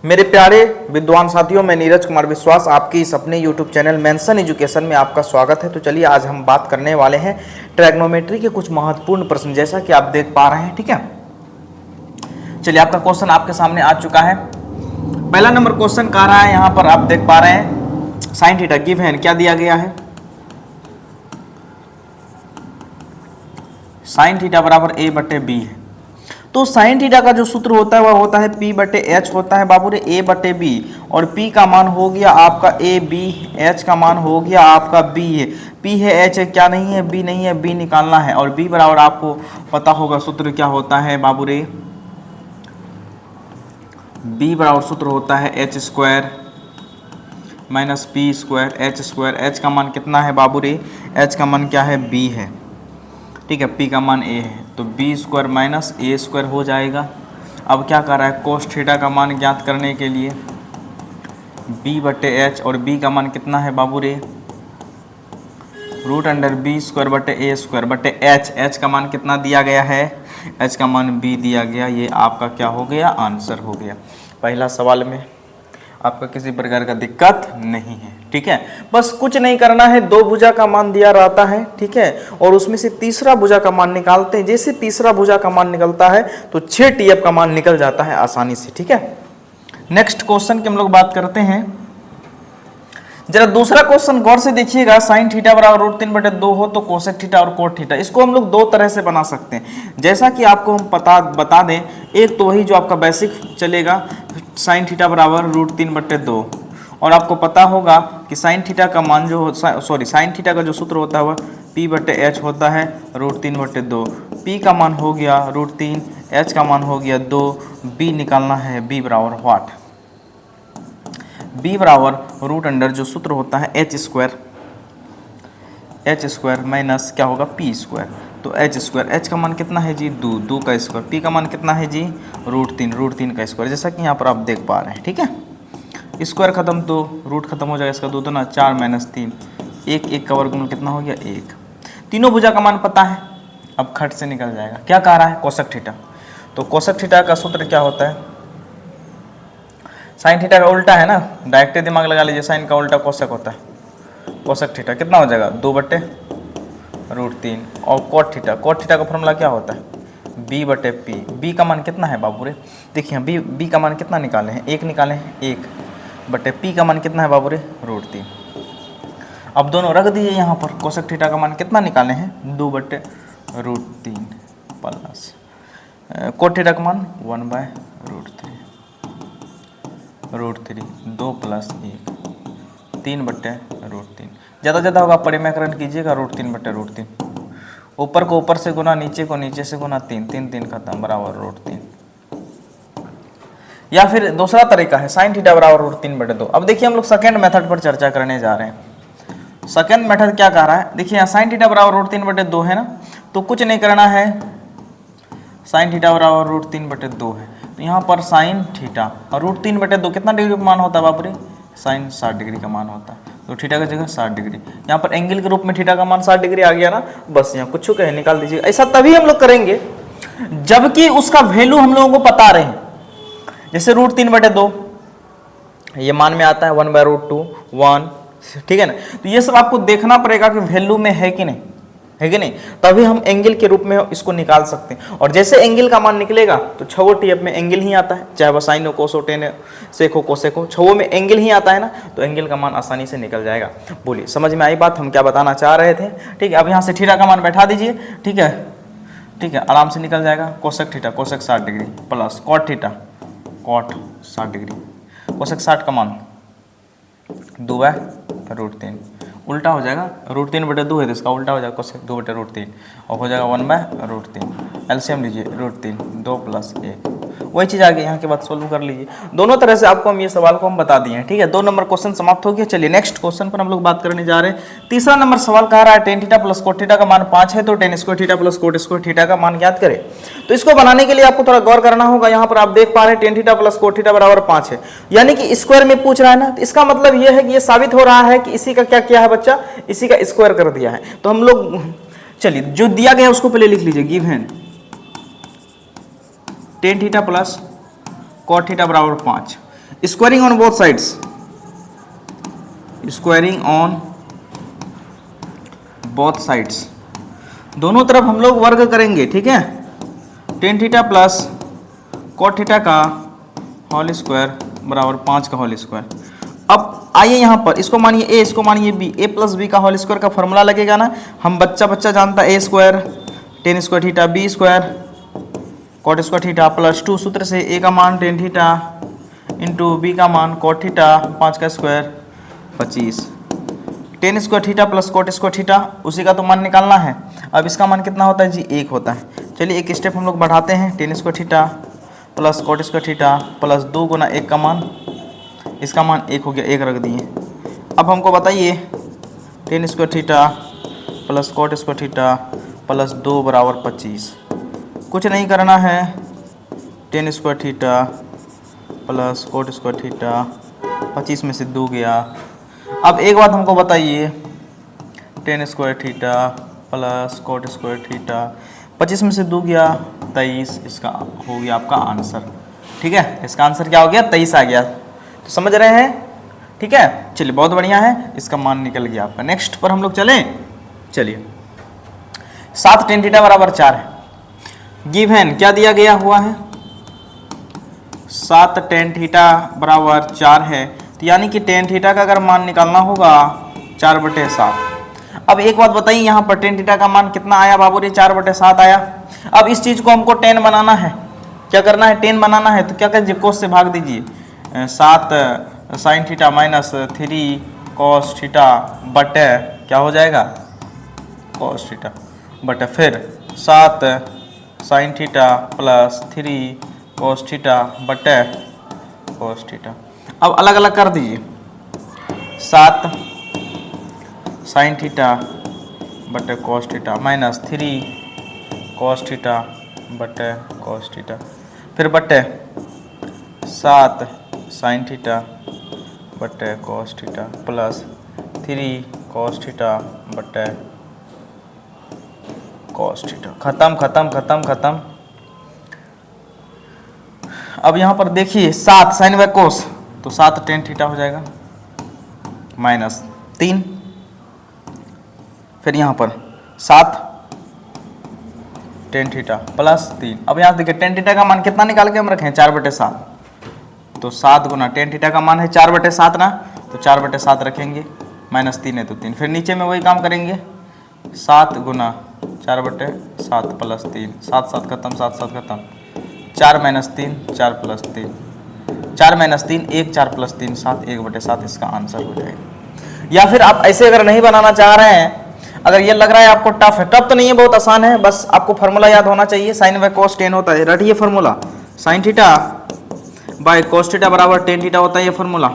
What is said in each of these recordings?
मेरे प्यारे विद्वान साथियों, मैं नीरज कुमार विश्वास आपकी इस अपने YouTube चैनल मेंशन एजुकेशन में आपका स्वागत है। तो चलिए आज हम बात करने वाले हैं ट्रैग्नोमेट्री के कुछ महत्वपूर्ण प्रश्न, जैसा कि आप देख पा रहे हैं। ठीक है, चलिए आपका क्वेश्चन आपके सामने आ चुका है। पहला नंबर क्वेश्चन कह रहा है, यहाँ पर आप देख पा रहे हैं साइन थीटा गिवन क्या दिया गया है, साइन थीटा बराबर a बटे बी है। तो साइन थीटा का जो सूत्र होता है वह होता है P बटे एच होता है बाबू रे, a बटे बी, और P का मान हो गया आपका a b, h का मान हो गया आपका b है, P है h है, क्या नहीं है b नहीं है, b निकालना है। और b बराबर आपको पता होगा सूत्र क्या होता है बाबू रे, b बराबर सूत्र होता है h square minus p square h square. h का मान कितना है बाबू रे, h का मान क्या है b है, ठीक है, p का मान a है, तो b square minus a square हो जाएगा। अब क्या कर रहा है, कोस थीटा का मान ज्ञात करने के लिए b बटे h, और b का मान कितना है बाबू रे, रूट अंडर b स्क्वायर बटे a स्क्वायर बटे h। h का मान कितना दिया गया है, h का मान b दिया गया। ये आपका क्या हो गया, आंसर हो गया। पहला सवाल में आपका किसी प्रकार का दिक्कत नहीं है। ठीक है, बस कुछ नहीं करना है, दो भुजा का मान दिया रहता है, ठीक है, और उसमें से तीसरा भुजा का मान निकालते हैं। जैसे तीसरा भुजा का मान निकलता है तो 6 TF का मान निकल जाता है आसानी से। ठीक है, नेक्स्ट क्वेश्चन की हम लोग बात करते हैं। जरा दूसरा क्वेश्चन गौर से देखिएगा, साइन थीटा बराबर रूट 3 बटे 2 हो तो कोसेक थीटा और कोट थीटा, इसको हम लोग दो तरह से बना सकते हैं। जैसा कि आपको हम बता दें, एक तो वही जो आपका बेसिक चलेगा, साइन थीटा बराबर रूट 3 बटे 2, और आपको पता होगा कि साइन थीटा का मान जो साइन थीटा का जो सूत्र होता है वह P बटे एच होता है रूट 3 बटे 2। P का मान हो गया रूट 3, H का मान हो गया 2, B निकालना है, B बराबर व्हाट, B बराबर रूट अंडर जो सूत्र होता है h स्क्वायर माइनस क्या होगा p स्क्वायर, तो h स्क्वायर, h का मान कितना है जी 2, 2 का स्क्वायर, p का मान कितना है जी रूट 3 का स्क्वायर, जैसा कि यहाँ पर आप देख पा रहे हैं। ठीक है, स्क्वायर खत्म तो रूट खत्म हो जाएगा, इसका 2 2 4 माइनस 3, 1 का वर्गमूल कितना हो गया 1। तीनों भुजा का मान पता है, अब खट से निकल जाएगा। क्या कह रहा है, कोसेक थीटा, तो कोसेक थीटा का सूत्र क्या होता है, साइन थीटा का उल्टा है ना, डायरेक्ट दिमाग लगा लीजिए, साइन का उल्टा कोसेक होता है। कोसेक थीटा कितना हो जाएगा 2 बटे रूट 3, और कोट थीटा का फॉर्मूला क्या होता है b बटे p। b का मान कितना है बाबू रे, देखिए b का मान कितना निकाले हैं, 1 निकाले हैं, 1 बटे p का मान कितना है बाबू रे रूट 3। अब दोनों रख दीजिए यहाँ पर, कोसेक थीटा का मान कितना निकाले हैं 2 बटे रूट 3 प्लस कोट थीटा का मान 1 बाय रूट 3 2 प्लस 1 3 बटे रूट 3, ज़्यादा होगा परिमेयकरण कीजिएगा, रूट 3 बटे रूट 3, ऊपर को ऊपर से गुना, नीचे को नीचे से गुना, 3 खत्म बराबर रूट 3। या फिर दूसरा तरीका है साइन थीटा बराबर रूट 3 बटे 2। अब देखिए हम लोग सेकेंड मेथड पर चर्चा करने जा रहे हैं। सेकेंड मेथड क्या कह रहा है, देखिए यहाँ साइन थीटा बराबर रूट 3 बटे 2 है ना, तो कुछ नहीं करना है, साइन थीटा बराबर रूट 3 बटे 2 है, तो यहाँ पर साइन थीटा और रूट 3 बटे 2 कितना डिग्री का मान होता है बाबू रे, साइन 60 डिग्री का मान होता है, तो थीटा की जगह 60 डिग्री। यहाँ पर एंगल के रूप में थीटा का मान 60 डिग्री आ गया ना, बस यहाँ कुछ कहे निकाल दीजिए। ऐसा तभी हम लोग करेंगे जबकि उसका वैल्यू हम लोगों को पता रहे। जैसे रूट 3 बटे 2 ये मान में आता है 1 बाय रूट 2 1, ठीक है ना, तो ये सब आपको देखना पड़ेगा कि वैल्यू में है कि नहीं, है कि नहीं, तभी हम एंगल के रूप में इसको निकाल सकते हैं। और जैसे एंगल का मान निकलेगा तो 6 TF में एंगल ही आता है, चाहे वह साइन हो, कोस हो, टेन हो, सेक हो, कोसेक हो, 6 में एंगल ही आता है ना, तो एंगल का मान आसानी से निकल जाएगा। बोलिए समझ में आई बात, हम क्या बताना चाह रहे थे। ठीक है, अब यहाँ से थीटा का मान बैठा दीजिए, ठीक है, आराम से निकल जाएगा। Cosec theta cosec 60 degree plus cot theta coat 60 degree, cosec 60 का मान 2 बाय रूट 3, उल्टा हो जाएगा, रूट 3 बटे 2 है तो इसका उल्टा हो जाएगा कोसेक 2 बटे रूट 3, और हो जाएगा 1 बाय रूट 3। एलसीएम लीजिए रूट 3 2 प्लस 1, वही चीज़ आगे यहाँ के बाद सोल्व कर लीजिए। दोनों तरह से आपको हम ये सवाल को हम बता दिए हैं। ठीक है, 2 नंबर क्वेश्चन समाप्त हो गया। चलिए नेक्स्ट क्वेश्चन पर हम लोग बात करने जा रहे हैं। तीसरा नंबर सवाल कह रहा है tan theta plus cot theta का मान 5 है तो ten square theta plus cot square theta का मान ज्ञात करें। तो इसको बनाने के लिए आपको थोड़ा गौर करना होगा। यहाँ पर आप देख पा रहे हैं ten theta plus cot theta बराबर 5 है, यानी कि स्क्वायर में पूछ रहा है ना, तो इसका मतलब ये है कि ये साबित हो रहा है कि इसी का क्या किया है बच्चा, इसी का स्क्वायर कर दिया है। तो हम लोग चलिए जो दिया गया है उसको पहले लिख लीजिए, given tan theta plus cot theta बराबर 5, squaring on both sides, squaring on both sides, दोनों तरफ हम लोग वर्ग करेंगे, ठीक है। Tan theta plus cot theta का होल स्क्वायर बराबर 5 का होल स्क्वायर। अब आइए यहाँ पर इसको मानिए ए, इसको मानिए बी, ए प्लस बी का होल स्क्वायर का फॉर्मूला लगेगा ना। हम बच्चा जानता है A square tan square theta B square cot square theta plus 2, सूत्र से ए का मान टेन थीटा इंटू बी का मान कॉट थीटा 5 का square 25, tan square theta plus cot square theta उसी का तो मान निकालना है। अब इसका मान कितना होता है जी, 1 होता है। चलिए एक स्टेप हम लोग बढ़ाते हैं, tan square theta plus cot square theta plus 2 गुना 1 का मान, इसका मान 1 हो गया, 1 रख दिए। अब हमको बताइए tan square theta plus cot square theta plus 2 बराबर 25, कुछ नहीं करना है, tan square theta plus cot square theta 25 में से 2 गया। अब एक बात हमको बताइए, tan square theta plus cot square theta 25 में से 2 गया 23, इसका हो गया आपका आंसर, ठीक है। इसका आंसर क्या हो गया, 23 आ गया। तो समझ रहे हैं, ठीक है। चलिए बहुत बढ़िया है, इसका मान निकल गया आपका। नेक्स्ट पर हम लोग चलें, चलिए 7 टेन थीटा बराबर 4 है। गिवन क्या दिया गया हुआ है, 7 टेन थीटा बराबर 4 है, तो यानी कि टेन थीटा का अगर मान निकालना होगा 4/7। अब एक बात बताइए, यहाँ पर टेन थीटा का मान कितना आया बाबू रे, 4/7 आया। अब इस चीज को हमको 10 बनाना है, क्या करना है, 10 बनाना है। तो क्या करिए, कोस से भाग दीजिए, 7 sine theta minus 3 cos theta बटे क्या हो जाएगा, कॉस थीटा बटे फिर 7 sine theta plus 3 cos theta बटे कॉस थीटा। अब अलग अलग कर दीजिए, 7 साइन थीटा बटे cos theta minus 3 cos theta बटे कॉस थीटा, फिर बटे 7 साइन थीटा बटे cos theta plus 3 cos theta बटे कॉस थीटा। खत्म खत्म खत्म खत्म। अब यहाँ पर देखिए 7 साइन बाय कोस, तो 7 टेन थीटा हो जाएगा माइनस 3, फिर यहाँ पर 7 टेन थीटा प्लस 3। अब यहाँ देखिए टेन थीटा का मान कितना निकाल के हम रखें, 4/7, तो 7 गुना टेन थीटा का मान है 4/7 ना, तो 4/7 रखेंगे, माइनस 3 है तो 3, फिर नीचे में वही काम करेंगे, 7 गुना 4/7 प्लस 3, 7 7 खत्म, 7 7 खत्म, 4 माइनस 3 4 प्लस 3, 4 माइनस 3 1, 4 प्लस 3 7, 1/7 इसका आंसर हो जाएगा। या फिर आप ऐसे अगर नहीं बनाना चाह रहे हैं, अगर ये लग रहा है आपको टफ है, टफ तो नहीं है, बहुत आसान है, बस आपको फार्मूला याद होना चाहिए, साइन बाय कॉस 10 होता है, रटिए formula, sine theta by cos theta बराबर टेन थीटा होता है ये फार्मूला।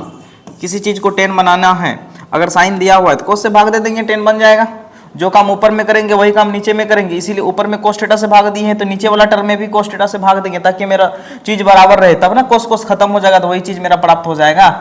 किसी चीज को 10 बनाना है, अगर साइन दिया हुआ है तो कोस से भाग दे देंगे, 10 बन जाएगा। जो काम ऊपर में करेंगे वही काम नीचे में करेंगे, इसीलिए ऊपर में कोस थीटा से भाग दिए हैं, तो नीचे वाला टर्म में भी कोस थीटा से भाग देंगे, ताकि मेरा चीज बराबर रहे, तब ना कोस कोस खत्म हो जाएगा, तो वही चीज मेरा प्राप्त हो जाएगा,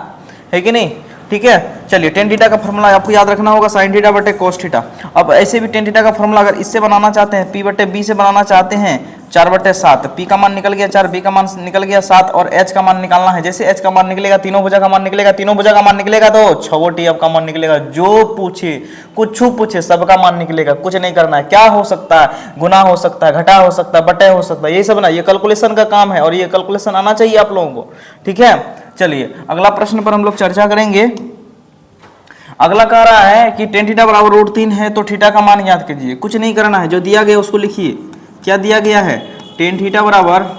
है कि नहीं, ठीक है। चलिए टेन थीटा का फॉर्मूला आपको याद रखना होगा, साइन थीटा बटे कोस थीटा। अब ऐसे भी टेन थीटा का फॉर्मूला अगर इससे बनाना चाहते हैं, पी बटे बी से बनाना चाहते हैं, 4/7, पी का मान निकल गया 4, बी का मान निकल गया 7, और एच का मान निकालना है। जैसे एच का मान निकलेगा, तीनों भुजा का मान निकलेगा, तीनों भुजा का मान निकलेगा तो 6 टी का मान निकलेगा। जो पूछे, कुछ पूछे, सबका मान निकलेगा, कुछ नहीं करना है। क्या हो सकता है, गुना हो सकता है, घटा हो सकता है, बटे हो सकता है, यही सब ना, ये कैलकुलेशन का काम है, और ये कैलकुलेशन आना चाहिए आप लोगों को, ठीक है। चलिए अगला प्रश्न पर हम लोग चर्चा करेंगे। अगला कह रहा है कि टेन थीटा बराबर √3 है, तो थीटा का मान याद कीजिए, कुछ नहीं करना है, जो दिया गया उसको लिखिए। क्या दिया गया है, टेन थीटा बराबर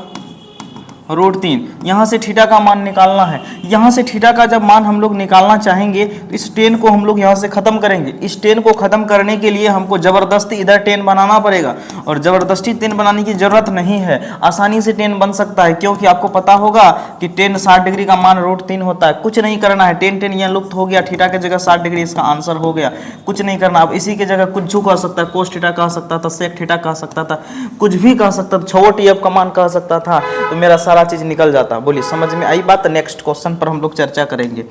√3, यहाँ से थीटा का मान निकालना है। यहाँ से थीटा का जब मान हम लोग निकालना चाहेंगे तो इस 10 को हम लोग यहाँ से खत्म करेंगे। इस 10 को खत्म करने के लिए हमको जबरदस्ती इधर 10 बनाना पड़ेगा, और जबरदस्ती 10 बनाने की जरूरत नहीं है, आसानी से 10 बन सकता है, क्योंकि आपको पता होगा कि 10 60 डिग्री का मान √3 होता है। कुछ नहीं करना है, 10 यहाँ लुप्त हो गया, थीटा की जगह 60 डिग्री इसका आंसर हो गया, कुछ नहीं करना। अब इसी की जगह कुछ कह सकता है, कोस थीटा कह सकता था, सेक थीटा कह सकता था, कुछ भी कह सकता था, 6 टी का मान कह सकता था, तो मेरा सारा चीज निकल जाता। बोलिए समझ में आई बात। नेक्स्ट क्वेश्चन पर हम लोग चर्चा करेंगे।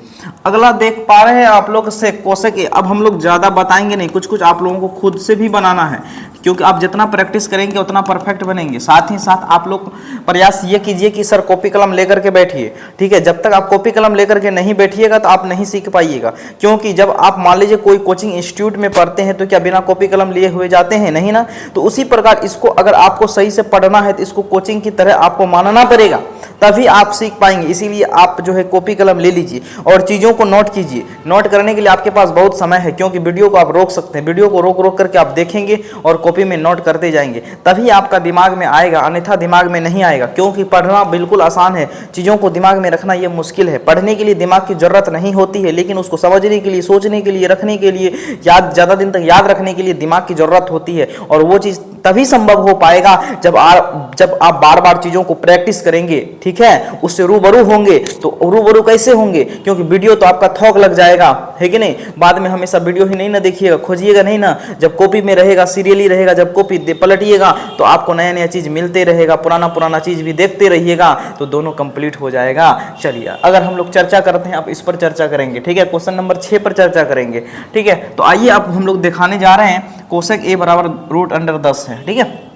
अगला देख पा रहे हैं आप लोग से कोसेक। अब हम लोग ज्यादा बताएंगे नहीं, कुछ कुछ आप लोगों को खुद से भी बनाना है, क्योंकि आप जितना प्रैक्टिस करेंगे उतना परफेक्ट बनेंगे। साथ ही साथ आप लोग प्रयास ये कीजिए कि सर कॉपी कलम लेकर के बैठिए, ठीक है। जब तक आप कॉपी कलम लेकर के नहीं बैठिएगा तो आप नहीं सीख पाइएगा, क्योंकि जब आप मान लीजिए कोई कोचिंग इंस्टीट्यूट में पढ़ते हैं तो क्या बिना कॉपी कलम लिए हुए जाते हैं? नहीं ना। तो उसी प्रकार इसको अगर आपको सही से पढ़ना है तो इसको कोचिंग की तरह आपको मानना पड़ेगा, तभी आप सीख पाएंगे। इसीलिए आप जो है कॉपी कलम ले लीजिए और चीज़ों को नोट कीजिए। नोट करने के लिए आपके पास बहुत समय है, क्योंकि वीडियो को आप रोक सकते हैं, वीडियो को रोक रोक करके आप देखेंगे और कॉपी में नोट करते जाएंगे, तभी आपका दिमाग में आएगा, अन्यथा दिमाग में नहीं आएगा। क्योंकि पढ़ना बिल्कुल आसान है, चीज़ों को दिमाग में रखना ये मुश्किल है। पढ़ने के लिए दिमाग की जरूरत नहीं होती है, लेकिन उसको समझने के लिए, सोचने के लिए, रखने के लिए, ज़्यादा दिन तक याद रखने के लिए दिमाग की जरूरत होती है। और वो चीज़ तभी संभव हो पाएगा जब आप बार बार चीज़ों को प्रैक्टिस करेंगे, ठीक है, उससे रूबरू होंगे। तो रूबरू कैसे होंगे? क्योंकि वीडियो तो आपका थौक लग जाएगा, है कि नहीं। बाद में हमेशा वीडियो ही नहीं ना देखिएगा, खोजिएगा नहीं ना। जब कॉपी में रहेगा, सीरियली रहेगा, जब कॉपी पलटिएगा तो आपको नया नया चीज़ मिलते रहेगा, पुराना चीज़ भी देखते रहिएगा, तो दोनों कंप्लीट हो जाएगा। चलिए, अगर हम लोग चर्चा करते हैं, अब इस पर चर्चा करेंगे, ठीक है। क्वेश्चन नंबर 6 पर चर्चा करेंगे, ठीक है। तो आइए अब हम लोग दिखाने जा रहे हैं कोसेक ए बराबर √10 है, ठीक है।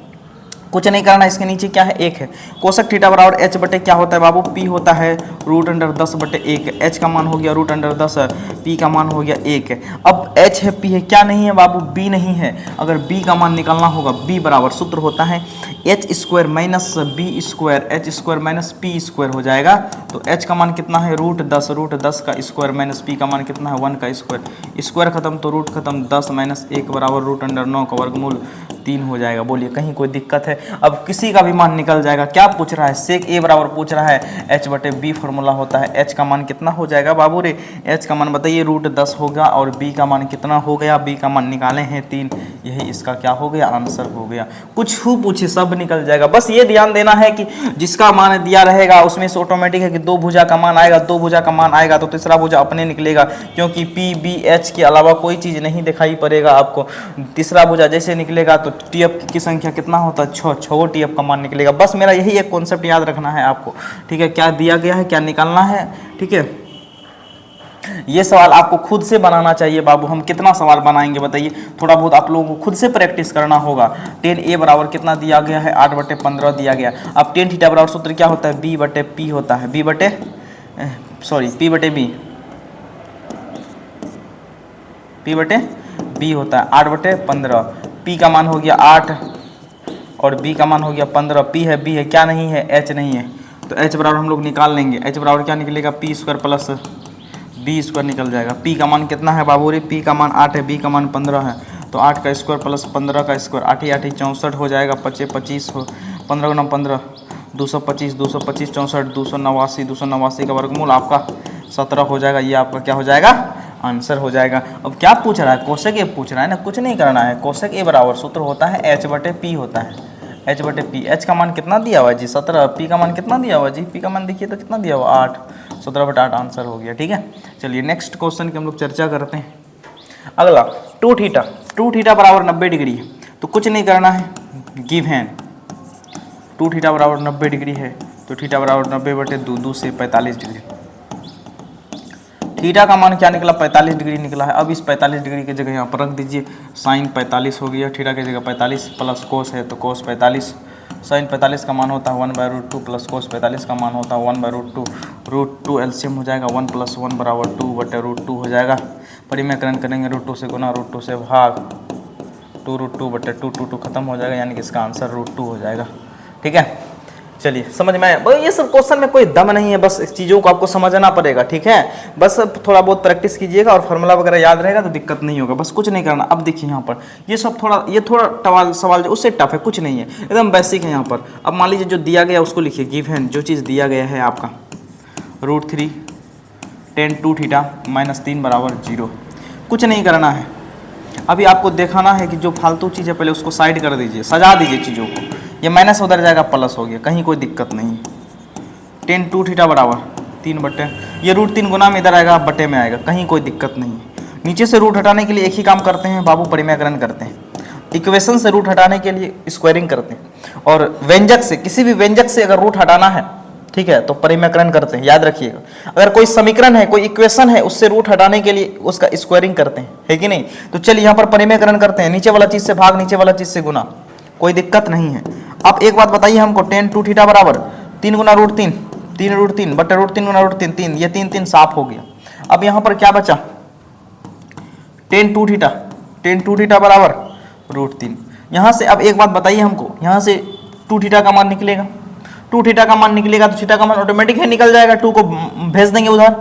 कुछ नहीं करना, इसके नीचे क्या है? 1 है। कोसेक थीटा बराबर h बटे क्या होता है बाबू? p होता है √10 बटे 1। h का मान हो गया √10, p का मान हो गया 1 है। अब h है, p है, क्या नहीं है बाबू? b नहीं है। अगर b का मान निकालना होगा, b बराबर सूत्र होता है h² minus b², h² minus p² हो जाएगा। तो h का मान कितना है? √10 का स्क्वायर माइनस p का मान कितना है? 1 का स्क्वायर। स्क्वायर खत्म तो रूट खत्म, 10 माइनस 1 बराबर √9 का वर्गमूल 3 हो जाएगा। बोलिए कहीं कोई दिक्कत है? अब किसी का भी मान निकल जाएगा। क्या पूछ रहा है? सेक ए बराबर पूछ रहा है h बटे b फॉर्मूला होता है। h का मान कितना हो जाएगा बाबू रे? h का मान बताइए, √10 होगा और b का मान कितना हो गया? b का मान निकाले हैं 3, यही इसका क्या हो गया? आंसर हो गया। कुछ हु पूछे सब निकल जाएगा। बस ये ध्यान देना है कि जिसका मान दिया रहेगा उसमें से ऑटोमेटिक है कि 2 भुजा का मान आएगा, 2 भुजा का मान आएगा तो तीसरा भुजा अपने निकलेगा, क्योंकि p b h के अलावा कोई चीज़ नहीं दिखाई पड़ेगा आपको। तीसरा भुजा जैसे निकलेगा तो टीएफ की संख्या कितना होता है? 6 टीएफ का मान निकलेगा। बस मेरा यही एक कॉन्सेप्ट याद रखना है आपको, ठीक है। क्या दिया गया है, क्या निकालना है, ठीक है। ये सवाल आपको खुद से बनाना चाहिए बाबू। हम कितना सवाल बनाएंगे बताइए? थोड़ा बहुत आप लोगों को खुद से प्रैक्टिस करना होगा। 10a बराबर कितना दिया गया है? 8/15 दिया गया। अब tan थीटा बराबर सूत्र क्या होता है? b बटे p होता है। p बटे b होता है 8/15। p का मान हो गया 8 और b का मान हो गया 15। p है, b है, क्या नहीं है? h नहीं है। तो h बराबर हम लोग निकाल लेंगे। h बराबर क्या निकलेगा? p² प्लस b² निकल जाएगा। p का मान कितना है बाबू रे? p का मान 8 है, b का मान 15 है। तो 8 का स्क्वायर प्लस 15 का स्क्वायर, 8 8 64 हो जाएगा। 5 25 हो, 15 गुना 15 225, 225 64 289, 289 का वर्गमूल आपका 17 हो जाएगा। ये आपका क्या हो जाएगा? आंसर हो जाएगा। अब क्या पूछ रहा है? कोसेक ए पूछ रहा है ना, कुछ नहीं करना है। कोसेक ए बराबर सूत्र होता है h बटे p होता है। h बटे p, h का मान कितना दिया हुआ है जी? 17। p का मान कितना दिया हुआ है जी? p का मान देखिए तो कितना दिया हुआ? 8। 17/8 आंसर हो गया, ठीक है। चलिए नेक्स्ट क्वेश्चन की हम लोग चर्चा करते हैं। अगला 2 थीटा बराबर 90 डिग्री है, तो कुछ नहीं करना है, गिव हैंड। 2 थीटा बराबर 90 डिग्री है, तो थीटा बराबर 90/2 से 45 डिग्री। थीटा का मान क्या निकला? 45 डिग्री निकला है। अब इस 45 डिग्री की जगह यहाँ पर रख दीजिए, साइन 45 हो गया। थीटा की जगह 45 प्लस कोस है तो कोस 45। साइन 45 का मान होता है 1/√2 प्लस कोस 45 का मान होता है 1/√2। √2 एलसीएम हो जाएगा, 1 + 1 बराबर 2/√2 हो जाएगा। परिमेयकरण करेंगे, √2 से गुना, √2 से भाग, 2√2/2, 2 खत्म हो जाएगा, यानी कि इसका आंसर √2 हो जाएगा, ठीक है। चलिए समझ में आया? ये सब क्वेश्चन में कोई दम नहीं है, बस इस चीज़ों को आपको समझना पड़ेगा, ठीक है। बस थोड़ा बहुत प्रैक्टिस कीजिएगा और फार्मूला वगैरह याद रहेगा तो दिक्कत नहीं होगा। बस कुछ नहीं करना। अब देखिए यहाँ पर ये सब थोड़ा सवाल जो उससे टफ है, कुछ नहीं है, एकदम बेसिक है यहाँ पर। अब मान लीजिए जो दिया गया उसको लिखिए, गिव हैंड। जो चीज़ दिया गया है आपका √3 tan 2 थीटा -3 बराबर 0। कुछ नहीं करना है। अभी आपको दिखाना है कि जो फालतू चीज़ है पहले उसको साइड कर दीजिए, सजा दीजिए चीज़ों को। ये माइनस उधर जाएगा, प्लस हो गया, कहीं कोई दिक्कत नहीं है। tan 2 थीटा बराबर 3 बटे, ये √3 गुना में इधर आएगा, बटे में आएगा, कहीं कोई दिक्कत नहीं है। नीचे से रूट हटाने के लिए एक ही काम करते हैं बाबू, परिमेयकरण करते हैं। इक्वेशन से रूट हटाने के लिए स्क्वायरिंग करते हैं। और व्यंजक से, किसी भी व्यंजक से अगर रूट हटाना है ठीक है, तो परिमेयकरण करते हैं, याद रखिएगा। अगर कोई समीकरण है, कोई इक्वेशन है, उससे रूट हटाने के लिए उसका स्क्वायरिंग करते हैं, है कि नहीं। तो चलिए यहाँ पर परिमेयकरण करते हैं, नीचे वाला चीज से भाग, नीचे वाला चीज से गुना, कोई दिक्कत नहीं है। अब एक बात बताइए हमको, tan 2 थीटा बराबर 3 गुना रूट 3, 3 रूट 3 बटे रूट 3 गुना रूट 3, 3, ये 3 3 साफ हो गया। अब यहाँ पर क्या बचा, tan 2 थीटा बराबर रूट 3। यहाँ से अब एक बात बताइए हमको, यहाँ से 2 थीटा का मान निकलेगा, 2 थीटा का मान निकलेगा तो थीटा का मान ऑटोमेटिक है निकल जाएगा, 2 को भेज देंगे उधर।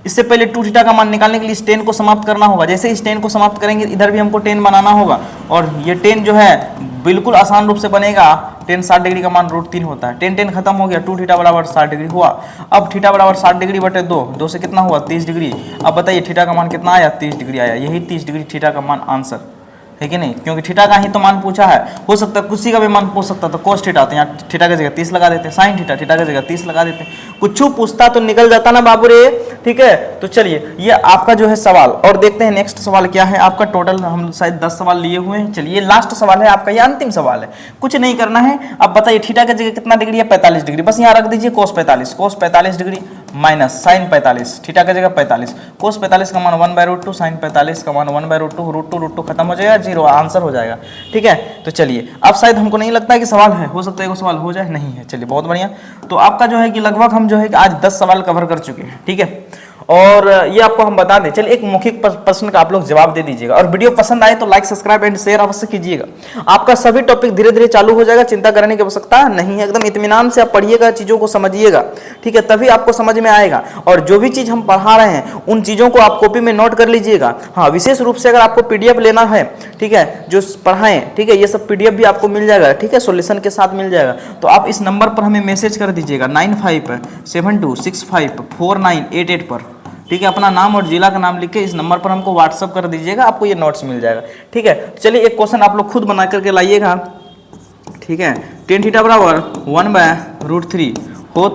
इससे पहले 2 थीटा का मान निकालने के लिए इस tan को समाप्त करना होगा, जैसे इस tan को समाप्त करेंगे इधर भी हमको tan बनाना होगा, और ये tan जो है बिल्कुल आसान रूप से बनेगा। tan 60 डिग्री का मान रूट 3 होता है, tan खत्म हो गया, 2 थीटा बराबर 60 डिग्री हुआ। अब थीटा बराबर 60 डिग्री बटे 2, 2 से कितना हुआ 30 डिग्री। अब बताइए थीटा का मान कितना आया, 30 डिग्री आया, यही 30 डिग्री थीटा का मान आंसर है कि नहीं, क्योंकि थीटा का ही तो मान पूछा है। हो सकता है किसी का भी मान पूछ सकता, तो cos थीटा, तो यहाँ थीटा की जगह 30 लगा देते, sin थीटा, थीटा की जगह 30 लगा देते, कुछ पूछता तो निकल जाता ना बाबू रे, ठीक है। तो चलिए ये आपका जो है सवाल, और देखते हैं नेक्स्ट सवाल क्या है आपका। टोटल हम शायद 10 सवाल लिए हुए हैं। चलिए लास्ट सवाल है आपका, ये अंतिम सवाल है, कुछ नहीं करना है। अब बताइए थीटा की जगह कितना डिग्री है, 45 डिग्री, बस यहाँ रख दीजिए cos 45 degree minus sin 45, theta की जगह 45, cos 45 का मान 1/√2, sin 45 का मान 1/√2, √2 खत्म हो जाएगा, 0 आंसर हो जाएगा, ठीक है। तो चलिए अब शायद हमको नहीं लगता है कि सवाल है, हो सकता है वो सवाल हो जाए, नहीं है, चलिए बहुत बढ़िया। तो आपका जो है कि लगभग हम जो है कि आज 10 सवाल कवर कर चुके हैं, ठीक है। और ये आपको हम बता दें, चलिए एक मौखिक प्रश्न का आप लोग जवाब दे दीजिएगा, और वीडियो पसंद आए तो लाइक सब्सक्राइब एंड शेयर अवश्य कीजिएगा। आपका सभी टॉपिक धीरे धीरे चालू हो जाएगा, चिंता करने की आवश्यकता नहीं है, एकदम इत्मीनान से आप पढ़िएगा, चीजों को समझिएगा, ठीक है, तभी आपको समझ में आएगा। और जो भी चीज हम पढ़ा रहे हैं उन चीजों को आप कॉपी में नोट कर लीजिएगा। हाँ, विशेष रूप से अगर आपको पीडीएफ लेना है, ठीक है, जो पढ़ाएं, ठीक है, ये सब पीडीएफ भी आपको मिल जाएगा, ठीक है, सॉल्यूशन के साथ मिल जाएगा। तो आप इस नंबर पर हमें मैसेज कर दीजिएगा 9572654988 पर, ठीक है, अपना नाम और जिला का नाम लिख के इस नंबर पर हमको व्हाट्सअप कर दीजिएगा, आपको ये नोट्स मिल जाएगा, ठीक है। चलिए एक क्वेश्चन आप लोग खुद बना करके लाइएगा, ठीक है। tan थीटा बराबर 1/√3 हो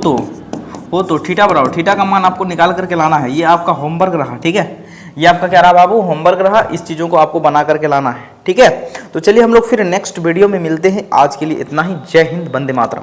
तो थीटा बराबर, थीटा का मान आपको निकाल करके लाना है, ये आपका होमवर्क रहा, ठीक है, ये आपका क्या रहा बाबू, होमवर्क रहा, इस चीज़ों को आपको बना करके लाना है, ठीक है। तो चलिए हम लोग फिर नेक्स्ट वीडियो में मिलते हैं, आज के लिए इतना ही। जय हिंद, वंदे मातरम।